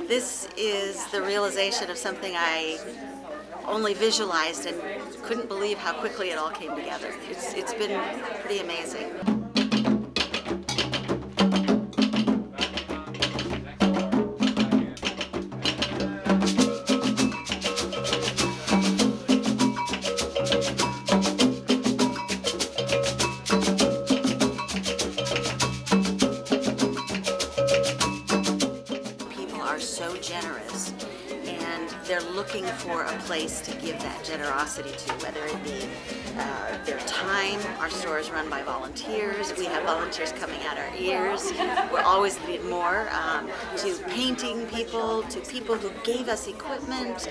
This is the realization of something I only visualized and couldn't believe how quickly it all came together. It's been pretty amazing. So generous, and they're looking for a place to give that generosity to, whether it be their time. Our store is run by volunteers. We have volunteers coming out our ears. We're always need more, to painting people, to people who gave us equipment,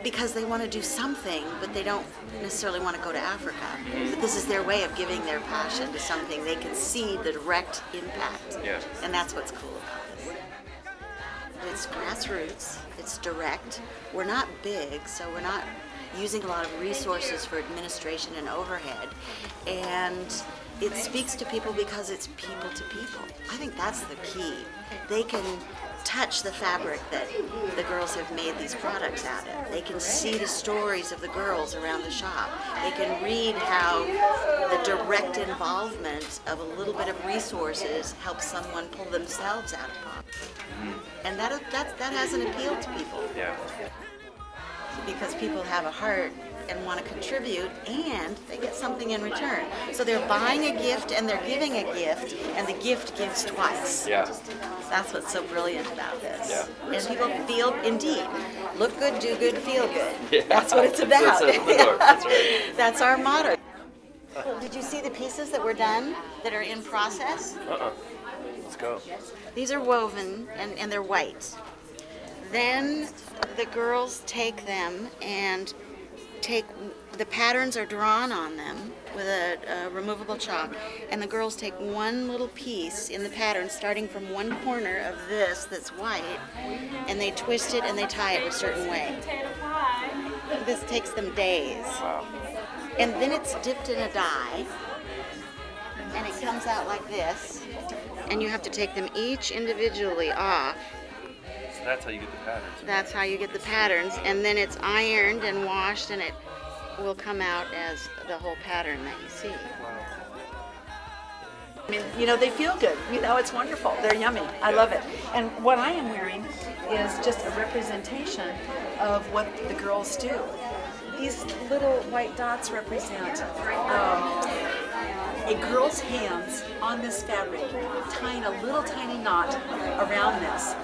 because they want to do something, but they don't necessarily want to go to Africa. But this is their way of giving their passion to something. They can see the direct impact, and that's what's cool about this. It's grassroots, it's direct. We're not big, so we're not using a lot of resources for administration and overhead. And it speaks to people because it's people to people. I think that's the key. They can touch the fabric that the girls have made these products out of. They can see the stories of the girls around the shop. They can read how the direct involvement of a little bit of resources helps someone pull themselves out of poverty. And that has an appeal to people. Yeah. Because people have a heart and want to contribute, and they get something in return. So they're buying a gift and they're giving a gift, and the gift gives twice. Yeah. That's what's so brilliant about this. Yeah. And people feel, indeed, look good, do good, feel good. Yeah. That's what it's about. That's right. That's our motto. Did you see the pieces that were done, that are in process? Let's go. These are woven, and they're white. Then the girls take them and the patterns are drawn on them with a removable chalk, and the girls take one little piece in the pattern starting from one corner of this that's white, and they twist it and they tie it a certain way. This takes them days. Wow. And then it's dipped in a dye, and it comes out like this, and you have to take them each individually off. So that's how you get the patterns. That's how you get the patterns, and then it's ironed and washed, and it will come out as the whole pattern that you see. I mean, you know, they feel good. You know, it's wonderful. They're yummy. I love it. And what I am wearing is just a representation of what the girls do. These little white dots represent a girl's hands on this fabric, tying a little tiny knot around this.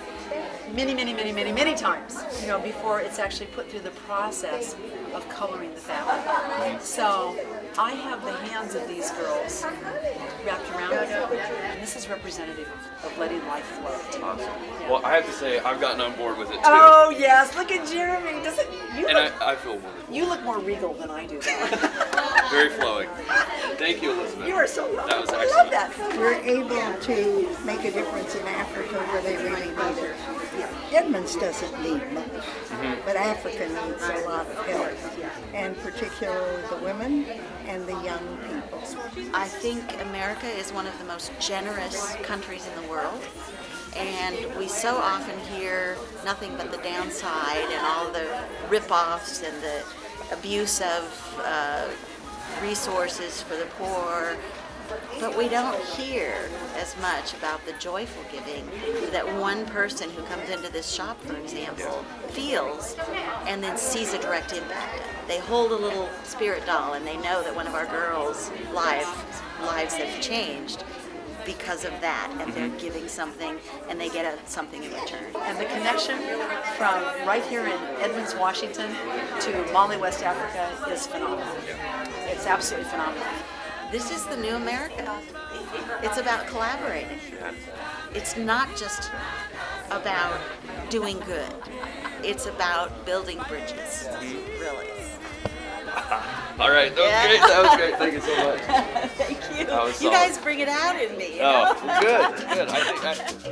Many times, you know, before it's actually put through the process of coloring the fabric. So I have the hands of these girls wrapped around me, and this is representative of letting life flow. Awesome. Well, I have to say, I've gotten on board with it too. Oh yes, look at Jeremy. Does it? I feel wonderful. You look more regal than I do, though. Very flowing. Thank you, Elizabeth. You are so welcome. That was I excellent. love that. We're able to make a difference in Africa where they really need it. Edmonds doesn't need much, but Africa needs a lot of help, and particularly the women and the young people. I think America is one of the most generous countries in the world, and we so often hear nothing but the downside and all the rip-offs and the abuse of resources for the poor. But we don't hear as much about the joyful giving that one person who comes into this shop, for example, feels and then sees a direct impact. They hold a little spirit doll and they know that one of our girls' lives have changed because of that, and they're giving something and they get something in return. And the connection from right here in Edmonds, Washington to Mali, West Africa is phenomenal. It's absolutely phenomenal. This is the new America. It's about collaborating. It's not just about doing good. It's about building bridges, really. All right, that was great. Thank you so much. Thank you. That was You solid. guys bring it out in me. You know? Oh, good. I think